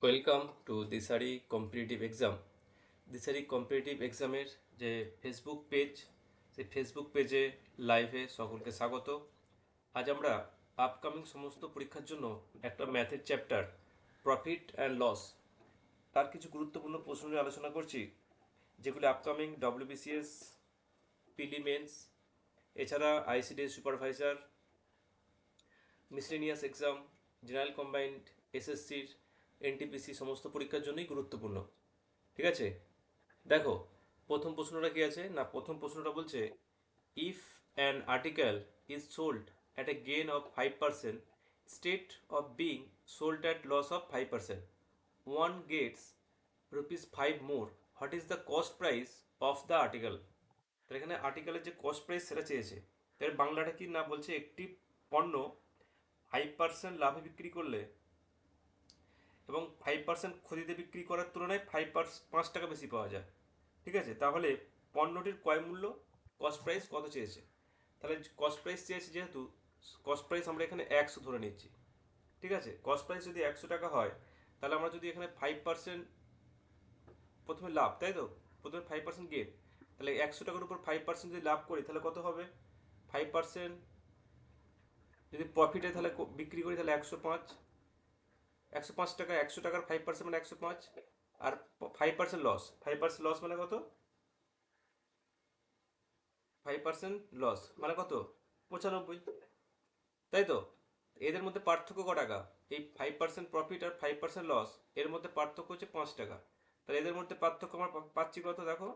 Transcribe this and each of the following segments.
Welcome to Dishari competitive exam. Dishari competitive এক্সামের যে Facebook page, সেই ফেসবুক পেজে লাইভে সকলকে স্বাগত। আজ আমরা আপকামিং সমস্ত পরীক্ষার জন্য একটা ম্যাথের চ্যাপ্টার প্রফিট অ্যান্ড লস তার কিছু গুরুত্বপূর্ণ প্রশ্ন নিয়ে আলোচনা করছি, যেগুলি আপকামিং ডব্লিউবিসিএস, প্রিলিমেন্স, এছাড়া ICDS supervisor, miscellaneous exam, general combined, এসএসসির, এনটিপিসি সমস্ত পরীক্ষার জন্যই গুরুত্বপূর্ণ। ঠিক আছে, দেখো প্রথম প্রশ্নটা কি আছে না, প্রথম প্রশ্নটা বলছে if an article is sold at a gain of 5% state of being sold at loss of 5%, one gets ₹5 more, what is the cost price of the article. তাহলে এখানে আর্টিকেলের যে কস্ট প্রাইস সেটা চেয়েছে। এর বাংলাটা কি না, বলছে একটি পণ্য 5% লাভে বিক্রি করলে এবং 5% ক্ষতিতে বিক্রি করার তুলনায় 5 টাকা বেশি পাওয়া যায়। ঠিক আছে, তাহলে পণ্যটির ক্রয় মূল্য, কস্ট প্রাইস কত চেয়েছে। তাহলে কস্ট প্রাইস চেয়েছে, যেহেতু কস্ট প্রাইস আমরা এখানে 100 ধরে নিচ্ছি। ঠিক আছে, কস্ট প্রাইস যদি 100 টাকা হয়, তাহলে আমরা যদি এখানে 5% প্রথমে লাভ, তাই তো, প্রথমে 5% গেন, তাহলে 100 টাকার উপর 5% যদি লাভ করি তাহলে কত হবে। 5% যদি প্রফিটে তাহলে বিক্রি করি তাহলে 105, 105 টাকা, 100 টাকার 5% মানে 105। আর 5% লস, 5% লস মানে কত, 5% লস মানে কত, 95, তাই তো। এদের মধ্যে পার্থক্য ক টাকা, এই 5% প্রফিট আর 5% লস, এর মধ্যে পার্থক্য হচ্ছে 5 টাকা। তাহলে এদের মধ্যে পার্থক্য আমরা পাচ্ছি কত, দেখো,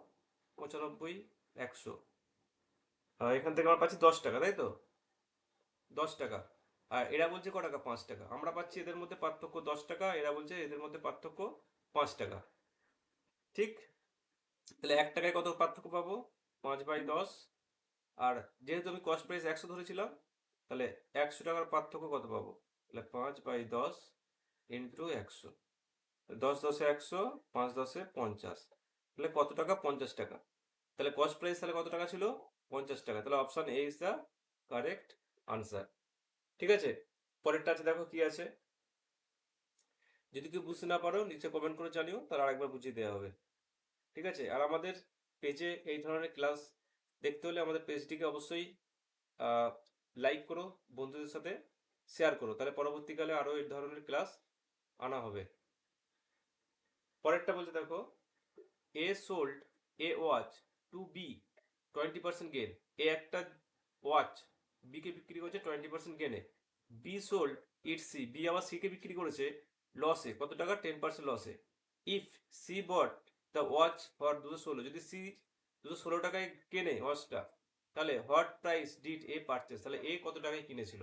95, 100, আর এখান থেকে আমরা পাচ্ছি 10 টাকা, তাই তো, 10 টাকা। আর এরা বলছে ক টাকা, 5 টাকা। আমরা পাচ্ছি এদের মধ্যে পার্থক্য 10 টাকা, এরা বলছে এদের মধ্যে পার্থক্য 5 টাকা। ঠিক, তাহলে 1 টাকায় কত পার্থক্য পাবো, 5/10। আর যেহেতু আমি কস্ট প্রাইস 100 ধরেছিলাম, তাহলে 100 টাকার পার্থক্য কত পাবো, তাহলে 5/10 ইন্টু 100, 10 × 10 = 100, 5 × 10 = 50, তাহলে কত টাকা, 50 টাকা। তাহলে কস্ট প্রাইস তাহলে কত টাকা ছিল, 50 টাকা। তাহলে option A is the correct answer. ঠিক আছে, পরেরটা আছে, দেখো কি আছে। যদি কেউ বুঝতে না পারো নিচে কমেন্ট করে জানিও, তার আরেকবার বুঝিয়ে দেওয়া হবে। ঠিক আছে, আর আমাদের পেজে এই ধরনের ক্লাস দেখতে হলে আমাদের পেজটিকে অবশ্যই লাইক করো, বন্ধুদের সাথে শেয়ার করো, তাহলে পরবর্তীকালে আরও এই ধরনের ক্লাস আনা হবে। পরেরটা বলছে, দেখো, A sold a watch to B 20% gain. A একটা ওয়াচ বিকে বিক্রি করেছে 20% গেনে। B sold it C, B আবার সি কে বিক্রি করেছে লসে, কত টাকা, 10% লসে। If C bought the watch for 216, যদি সি 216 টাকায় কেনে ওয়াচটা, তাহলে what price did A purchase, তাহলে এ কত টাকায় কিনেছিল।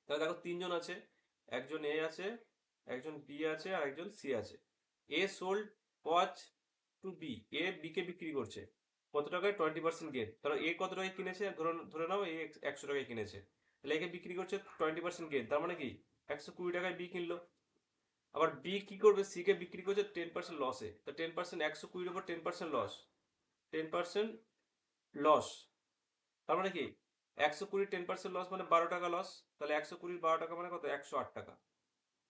তাহলে দেখো তিনজন আছে, একজন এ আছে, একজন বি আছে, আর একজন সি আছে। এ sold watch to B, A B কে বিক্রি করছে কত টাকায়, 20% গেন। ধরো এ কত টাকায় কিনেছে, ধরে ধরে নাও এ 100 টাকায় কিনেছে, তাহলে একে বিক্রি করছে 20% গেন, তার মানে কি 120 টাকায় বি কিনলো। আবার বি কি করবে, সি কে বিক্রি করছে 10% লসে, তো 10%, 120-র উপর 10% লস, 10% লস, তার মানে কি 120 10% লস মানে 12 টাকা লস। তাহলে 120 12 টাকা মানে কত, 108 টাকা।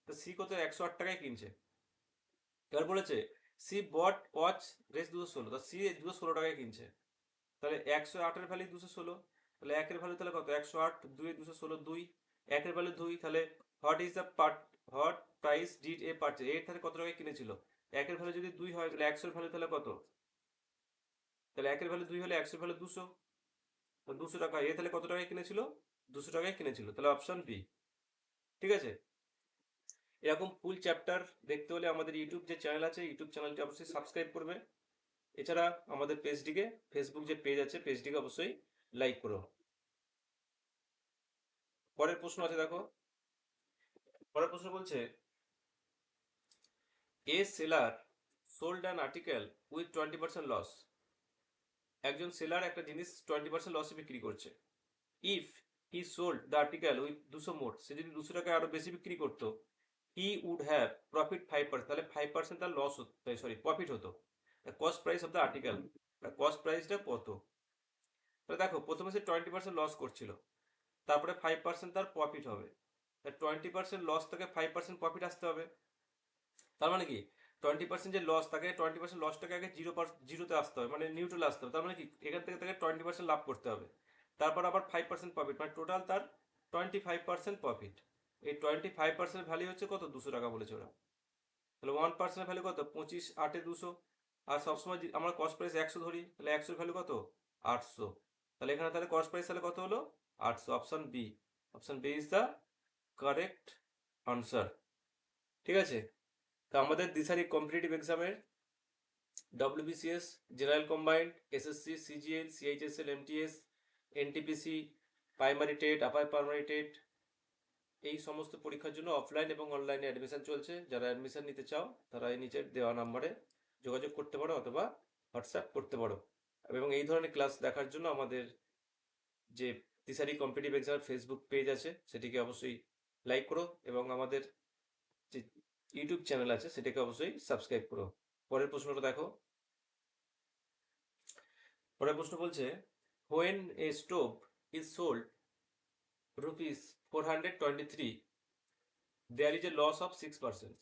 তো সি কত, 108 টাকায় কিনছে। এবার বলেছে সি বট ওয়াচ রেস 216, তা সি 216 টাকায় কিনছে। তাহলে 108-এর ভ্যালু 216, তাহলে একের ভ্যালু তাহলে কত, 108, 2 216, 2, একের ভ্যালু 2, তাহলে what is the what price did A purchase, এর তাহলে কত টাকায় কিনেছিল। একের ভ্যালু যদি 2 হয়, তাহলে 100-এর ভ্যালু তাহলে কত, তাহলে একের ভ্যালু 2 হলে 100-এর ভ্যালু 200, তো 200 টাকা। এ তাহলে কত টাকায় কিনেছিল, 200 টাকায় কিনেছিল, তাহলে অপশন বি। ঠিক আছে, এরকম ফুল চ্যাপ্টার দেখতে হলে আমাদের ইউটিউব যে চ্যানেল আছে, ইউটিউব চ্যানেলটি অবশ্যই সাবস্ক্রাইব করবে। এছাড়া আমাদের পেজটিকে, ফেসবুক যে পেজ আছে, পেজটিকে অবশ্যই লাইক করো। পরের প্রশ্ন আছে, দেখো, পরের প্রশ্ন বলছে a seller sold an article with 20% loss, একজন সেলার একটা জিনিস 20% লসে বিক্রি করছে। If he sold the article with 200 more, সে যদি 200 টাকা আরো বেশি বিক্রি করতো, হি উড হ্যাভ প্রফিট 5%, তাহলে 5% তার লস হতো, সরি প্রফিট হতো। Cost price of the article, cost প্রাইসটা কত। তাহলে দেখো প্রথমে সে 20% লস করছিল, তারপরে 5% তার প্রফিট হবে, 20% লস থেকে 5% প্রফিট আসতে হবে। তার মানে কি 20% যে লস, তাকে 20% লসটাকে আগে জিরোতে আসতে হবে, মানে নিউট্রাল আসতে হবে। তার মানে কি এখান থেকে তাকে 20% লাভ করতে হবে, তারপর আবার 5% প্রফিট, মানে টোটাল তার 25% প্রফিট। এই 25% ভ্যালু হচ্ছে কত, 200 টাকা বলেছে ওরা। তাহলে 1% ভ্যালু কত, 25 8 এ 200। আর সবসময় আমরা কস্ট প্রাইস 100 ধরি, তাহলে 100 ভ্যালু কত, 800। তাহলে এখানে তাহলে কস্ট প্রাইস তাহলে কত হলো, 800। Option B, option B is the correct answer. ঠিক আছে। তা আমাদের দিশারি কম্পিটিটিভ এক্সামের WBCS, general combined, SSC, CGL, CHSL, MTS, NTPC, primary TET, upper primary TET, এই সমস্ত পরীক্ষার জন্য অফলাইন এবং অনলাইনে অ্যাডমিশন চলছে। যারা অ্যাডমিশন নিতে চাও তারা এই নিচের দেওয়া নাম্বারে যোগাযোগ করতে পারো অথবা হোয়াটসঅ্যাপ করতে পারো। এবং এই ধরনের ক্লাস দেখার জন্য আমাদের যে দিশারি কম্পিটিটিভ এক্সাম ফেসবুক পেজ আছে সেটিকে অবশ্যই লাইক করো, এবং আমাদের যে ইউটিউব চ্যানেল আছে সেটাকে অবশ্যই সাবস্ক্রাইব করো। পরের প্রশ্নটা দেখো। পরের প্রশ্ন বলছে, when a stove is sold ₹423, there is a loss of 6%।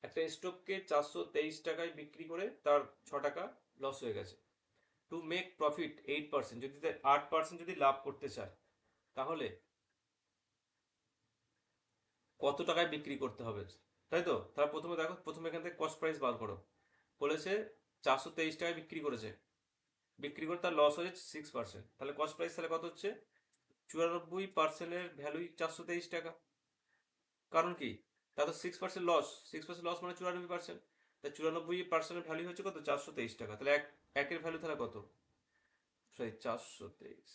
একটা স্টোভকে 423 টাকায় বিক্রি করে তার 6 টাকা লস হয়ে গেছে। টু মেক প্রফিট 8%, যদি 8% যদি লাভ করতে চায় তাহলে কত টাকায় বিক্রি করতে হবে, তাই তো? তার প্রথমে দেখো, প্রথমে এখান থেকে কস্ট প্রাইস বার করো। বলেছে 423 টাকায় বিক্রি করেছে, বিক্রি করে তার লস হয়েছে 6%, তাহলে কস্ট প্রাইস তাহলে কত হচ্ছে, 94%-এর ভ্যালুই 423 টাকা। কারণ কি, তা তো 6% লস, 6% লস মানে 94%, তাই 94%-এর ভ্যালু হচ্ছে কত, 423 টাকা। তাহলে একের ভ্যালু তাহলে কত, সরি 423,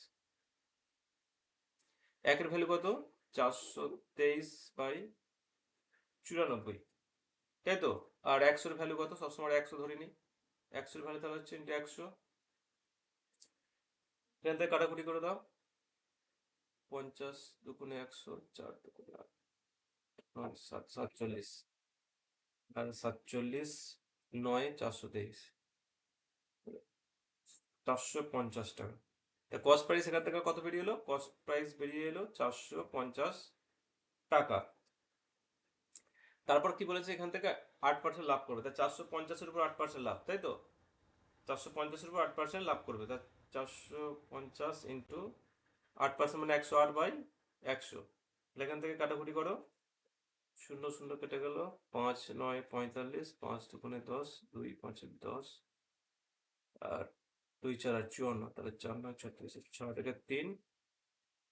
একের ভ্যালু কত, 423/94, তাই তো? আর 100-এর ভ্যালু কত, সবসময় 100 ধরে নিই। 100-এর ভ্যালু তাহলে হচ্ছে ইন্টু 100, এখান থেকে কাটাকুটি করে দাও। 50 দুগুণে 100, 4 দুগুণে 8, 47, আর 47 9 423, 450 টাকা। তা কস্ট প্রাইস এখান থেকে কত বেরিয়ে এলো, কস্ট প্রাইস বেরিয়ে এলো 450 টাকা। তারপর কি বলেছে, এখান থেকে 8% লাভ করবে, তা 450-এর উপর 8% লাভ, তাই তো? 450-এর উপর 8% লাভ করবে, তা 450 ইন্টু 8% মানে 108/100। এখান থেকে কাটাকুটি করো, 0 0 কেটে গেল, 5 9 45, 5 দুগুণে 10, 2 5 10, আর 2 4 54, তাহলে 4 9 36, 6 থেকে 3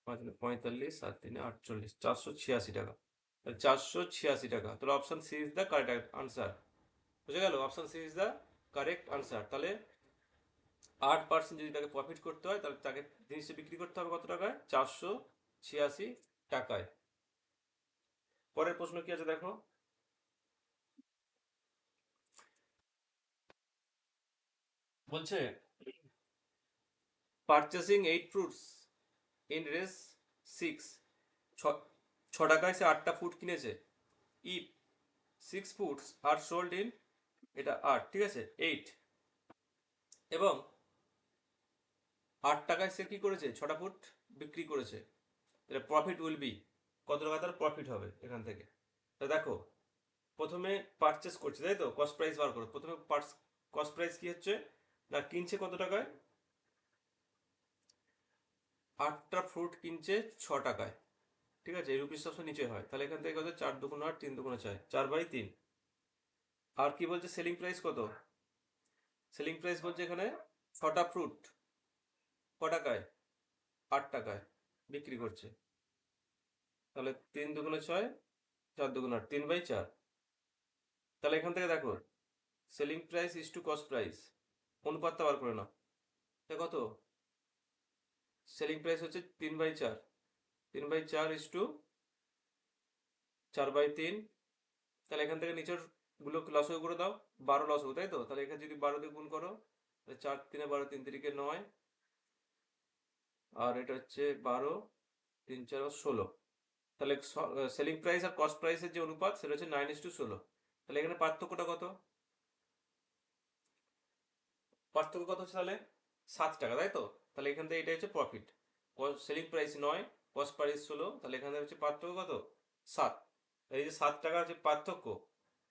5 45, আর 3 48, 486 টাকা। 486 টাকা, তাহলে option C is the correct answer. বুঝে গেল, option C is the correct answer. তাহলে 8% যদি তাকে প্রফিট করতে হয় তাহলে তাকে জিনিসটা বিক্রি করতে হবে কত টাকায়, 486 টাকায়। পরের প্রশ্ন কি আছে দেখো। বলছে, পারচেসিং 8 ফ্রুটস ইন রেস 6, ছ 6 টাকায় সে 8টা ফ্রুট কিনেছে। If 6 fruits are sold in, এটা 8, ঠিক আছে, 8, এবং 8 টাকায় সে কি করেছে, 6টা ফ্রুট বিক্রি করেছে, তাহলে প্রফিট উইল বি, কত টাকা তার প্রফিট হবে এখান থেকে। তা দেখো, প্রথমে পারচেস করছে, তাই তো? কস্ট প্রাইস বার করো। প্রথমে কস্ট প্রাইস কি হচ্ছে না, কিনছে কত টাকায়, 8টা ফ্রুট কিনছে 6 টাকায়, ঠিক আছে, এই রুপিস সবসময় নিচে হয়। তাহলে এখান থেকে কত, 4 দুগুণ 8, 3 দুগুণ 4, 4/3। আর কি বলছে, সেলিং প্রাইস কত, সেলিং প্রাইস বলছে এখানে 6টা ফ্রুট ক টাকায়, 8 টাকায় বিক্রি করছে। তাহলে 3 দুগুণে 6, 4 দুগুণ 8, 3/4। তাহলে এখান থেকে দেখো, selling price is to cost price, অনুপাতটা বার করে নাও। তা কত, সেলিং প্রাইস হচ্ছে 3/4, 3/4 ইস টু 4/3। তাহলে এখান থেকে নিচের গুলো লসও করে দাও, 12 লসও, তাই তো? তাহলে এখানে যদি 12 দিয়ে গুণ করো, তাহলে 4 3 12, 3 3 9, আর এটা হচ্ছে 12, 3 4 16। তাহলে সেলিং প্রাইস আর কস্ট প্রাইসের যে অনুপাত সেটা হচ্ছে 9:16। তাহলে এখানে পার্থক্যটা কত, পার্থক্য কত হচ্ছে তাহলে 7 টাকা, তাই তো? তাহলে এখান থেকে এটা হচ্ছে profit. Selling price 9, cost price 16, তাহলে এখানে হচ্ছে পার্থক্য কত, 7। এই যে 7 টাকা হচ্ছে পার্থক্য,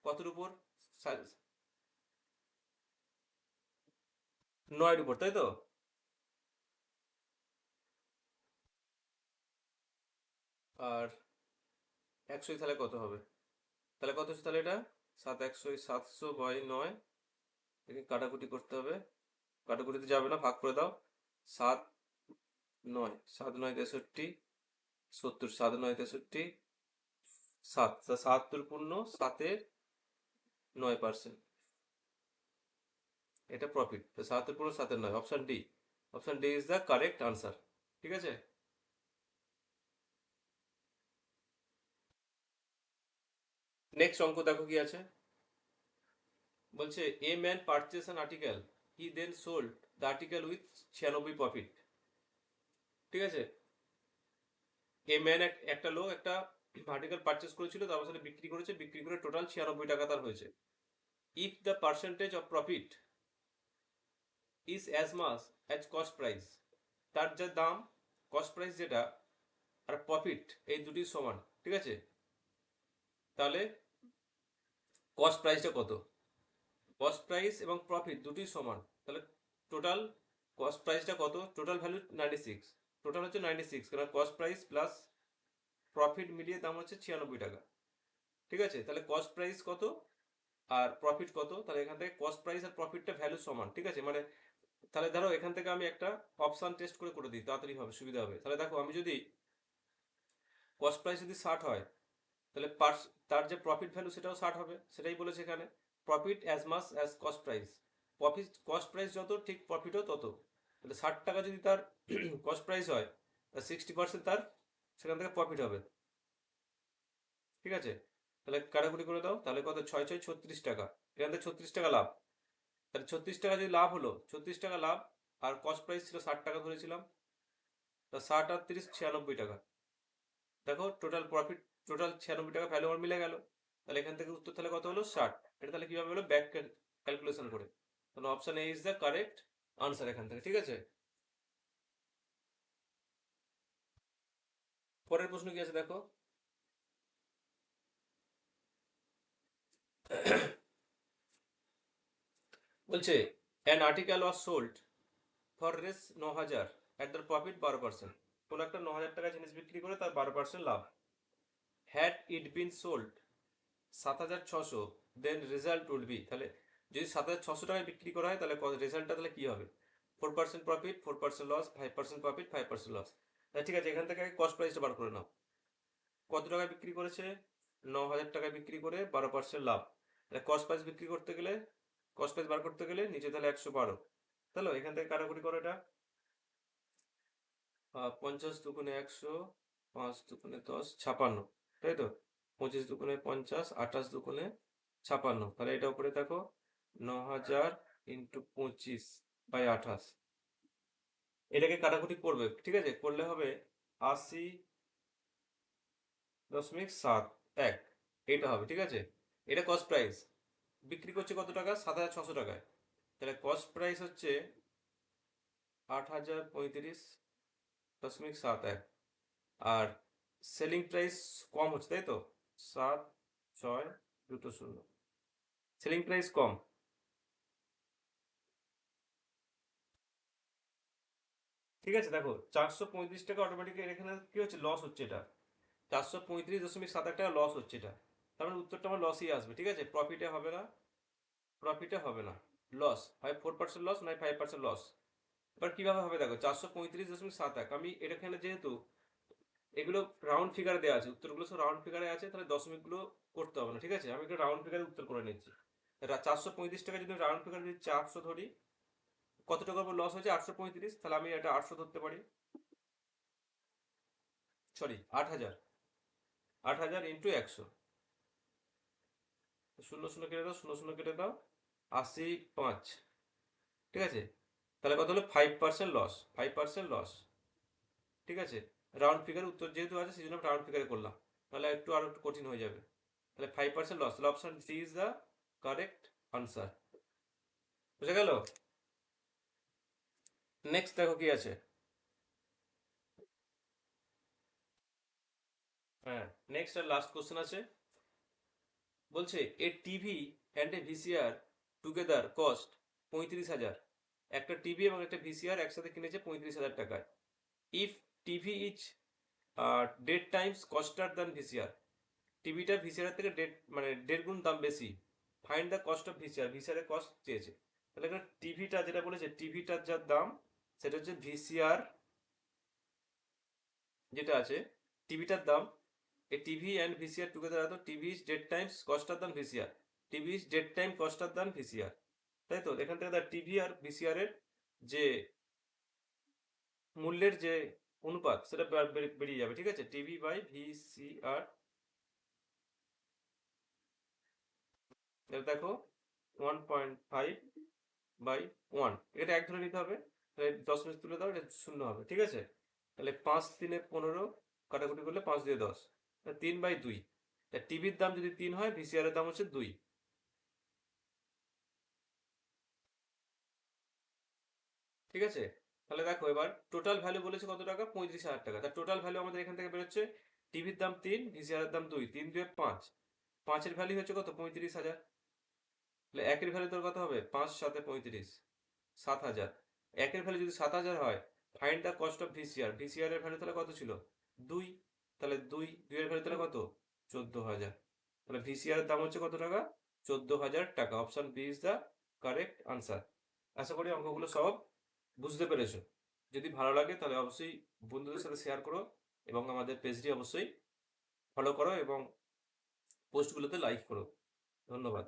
কতর উপর? 9-এর উপর, তাই তো? আর 100 তাহলে কত হবে? তাহলে কত হচ্ছে তাহলে এটা? 7 100 700/9, একে কাটাকুটি করতে হবে। কাটাকুটিতে যাবে না, ভাগ করে দাও। 7 9, 7 9 63, 70, 7 9 63, 77 পূর্ণ 7-এর 9%। এটা প্রফিট। 77 পূর্ণ 7-এর 9, option D. Option D is the correct answer. ঠিক আছে। নেক্সট অঙ্ক দেখো কি আছে। বলছে a man purchase an article, he then sold the article with 96 profit. ঠিক আছে। এ ম্যান, একটা লোক একটা আর্টিকেল পারচেস করেছিল, তারপর সেটা বিক্রি করেছে, বিক্রি করে টোটাল 96 টাকা তার হয়েছে। If the percentage of profit is as much as cost price, তার যে দাম, কস্ট প্রাইস যেটা, আর প্রফিট, এই দুটি সমান। ঠিক আছে। তাহলে কস্ট প্রাইসটা কত? কস্ট প্রাইস এবং প্রফিট দুটি সমান, তাহলে টোটাল কস্ট প্রাইসটা কত? Total value 96। টোটাল হচ্ছে 96, কারণ কস্ট প্রাইস প্লাস প্রফিট মিলিয়ে দাম হচ্ছে 96 টাকা। ঠিক আছে। তাহলে কস্ট প্রাইস কত আর প্রফিট কত? তাহলে এখান থেকে কস্ট প্রাইস আর প্রফিটটা ভ্যালু সমান। ঠিক আছে। মানে তাহলে ধরো এখান থেকে আমি একটা অপশন টেস্ট করে করে দিই, তাড়াতাড়ি হবে, সুবিধা হবে। তাহলে দেখো, আমি যদি কস্ট প্রাইস যদি 60 হয়, তাহলে তার যে প্রফিট ভ্যালু সেটাও 60 হবে, সেটাই বলেছে এখানে। Profit as much as cost price, profit cost price যত, ঠিক প্রফিটও তত। তাহলে 60 টাকা যদি তার কস্ট প্রাইস হয়, তার 60% তার সেখান থেকে প্রফিট হবে। ঠিক আছে। তাহলে কাটাকুটি করে দাও, তাহলে কত? 6 6 36 টাকা, এখান থেকে 36 টাকা লাভ। তাহলে 36 টাকা যদি লাভ হলো, 36 টাকা লাভ, আর কস্ট প্রাইস ছিল 60 টাকা ধরেছিলাম, তা 60 আর 30 96 টাকা। দেখো টোটাল প্রফিট, টোটাল 96 টাকা ভ্যালু আমার মিলে গেল। তাহলে এখান থেকে উত্তর তাহলে কত হলো? 60। এটা তাহলে কিভাবে হলো? ব্যাক ক্যালকুলেশন করে। তাহলে option A is the correct answer এখান থেকে। ঠিক আছে। পরের প্রশ্ন কি আছে দেখো। বলছে an article was sold for race 9,000 at the profit 12%। কোনো একটা 9,000 টাকা জিনিস বিক্রি করে তার 12% লাভ। Had it been sold 7,600, then result would be. তাহলে যদি 7,600 টাকায় বিক্রি করা হয়, তাহলে রেজাল্টটা তাহলে কি হবে? 4% প্রফিট, 4% লস, 5% প্রফিট, 5% লস। ঠিক আছে, এখান থেকে কস্ট প্রাইসটা বার করে নাও। কত টাকায় বিক্রি করেছে? 9,000 টাকায় বিক্রি করে 12% লাভ। তাহলে কস্ট প্রাইস বিক্রি করতে গেলে, কস্ট প্রাইস বার করতে গেলে নিচে তাহলে 112। তাহলে এখান থেকে কাটাকুটি করো এটা। 50 2 × 100, 5 2 × 10 56, তাই তো? 25 2 × 50, 28 2 × 56। তাহলে এটা উপরে দেখো, 9,000 × 25/28। এটাকে কাটাকুটি করবে। ঠিক আছে, করলে হবে 80.71, এইটা হবে। ঠিক আছে। এটা কস্ট প্রাইস। বিক্রি করছে কত টাকা? 7,600 টাকায়। তাহলে কস্ট প্রাইস হচ্ছে 8,035.71, আর সেলিং প্রাইস কম হচ্ছে, তাই তো? 7 6 2 0, সেলিং প্রাইস কম। ঠিক আছে। দেখো 435 টাকা অটোমেটিক এখানে কি হচ্ছে? লস হচ্ছে এটা। 435.71 টাকা লস হচ্ছে এটা। তার মানে উত্তরটা আমার লসই আসবে। ঠিক আছে, প্রফিটে হবে না, প্রফিটে হবে না, লস হয়। 4% লস, নয় 5% লস। এবার কিভাবে হবে দেখো, 435.71, আমি এটা এখানে যেহেতু এগুলো রাউন্ড ফিগারে দেওয়া আছে, উত্তরগুলো সব রাউন্ড ফিগারে আছে, তাহলে দশমিকগুলো করতে হবে না। ঠিক আছে, আমি একটা রাউন্ড ফিগারে উত্তর করে নিচ্ছি। 435 টাকা যদি রাউন্ড ফিগার যদি 400 ধরি, কত টাকার উপর লস হয়েছে? 835। তাহলে আমি এটা 800 ধরতে পারি, সরি 8,000। 8,000 ইন্টু 100, শূন্য শূন্য কেটে দাও, শূন্য শূন্য কেটে দাও, 85। ঠিক আছে। তাহলে কত হলো? 5% লস, 5% লস। ঠিক আছে। রাউন্ড ফিগার উত্তর যেহেতু আছে, সেই জন্য রাউন্ড ফিগারে করলাম, তাহলে একটু আরো একটু কঠিন হয়ে যাবে। তাহলে 5% লস, তাহলে option C is the correct answer. বুঝে গেল? নেক্সট দেখো কি আছে। হ্যাঁ, নেক্সট আর লাস্ট কোশ্চেন আছে। বলছে a TV and a VCR together cost 35,000। একটা টিভি এবং একটা ভিসিআর একসাথে কিনেছে 35,000 টাকায়। ইফ টিভি ইজ ডেড টাইমস কস্টার দ্যান ভিসিআর, টিভিটা ভিসিআর থেকে মানে 1.5 গুণ দাম বেশি। Find the cost of VCR, VCR এর কস্ট চেয়েছে। তাহলে এখানে টিভিটা যেটা বলেছে, টিভিটার যা দাম সেটা হচ্ছে ভিসিআর যেটা আছে, টিভিটার দাম, a TV and VCR together তো টিভি ইজ ডেড times costlier than VCR, TV is ডেড টাইম কস্টার দান ভিসিআর, তাই তো? এখান থেকে টিভি আর ভিসিআর এর যে মূল্যের যে অনুপাত সেটা বেরিয়ে যাবে, ঠিক আছে? টিভি বাই ভিসিআর, এটা দেখো 1.5/1, এটা এক ধরে নিতে হবে। তাহলে 10 মিনিট তুলে দাও, এটা শূন্য হবে, ঠিক আছে? তাহলে 5×3=15, কাটাকুটি করলে 5×10, 3/2। টিভির দাম যদি 3 হয়, ভিসিআর এর দাম হচ্ছে 2, ঠিক আছে? তাহলে দেখো এবার টোটাল ভ্যালু বলেছে কত টাকা, 35,000 টাকা। তার টোটাল ভ্যালু আমাদের এখান থেকে বেরোচ্ছে, টিভির দাম 3, ভিসিআর এর দাম 2, 3×2=5, 5-এর ভ্যালু হচ্ছে কত, 35,000। তাহলে একের ভ্যালু তোর কত হবে, 5×7=35, 7,000। একের ভ্যালু যদি 7,000 হয়, find the cost of VCR, VCR এর ভ্যালু তাহলে কত ছিল, 2। তাহলে 2 এর ভ্যালু তাহলে কত, 14,000। তাহলে ভিসিআর এর দাম হচ্ছে কত টাকা, 14,000 টাকা। Option B is the correct answer. আশা করি অঙ্কগুলো সব বুঝতে পেরেছো। যদি ভালো লাগে তাহলে অবশ্যই বন্ধুদের সাথে শেয়ার করো, এবং আমাদের পেজটি অবশ্যই ফলো করো এবং পোস্টগুলোতে লাইক করো। ধন্যবাদ।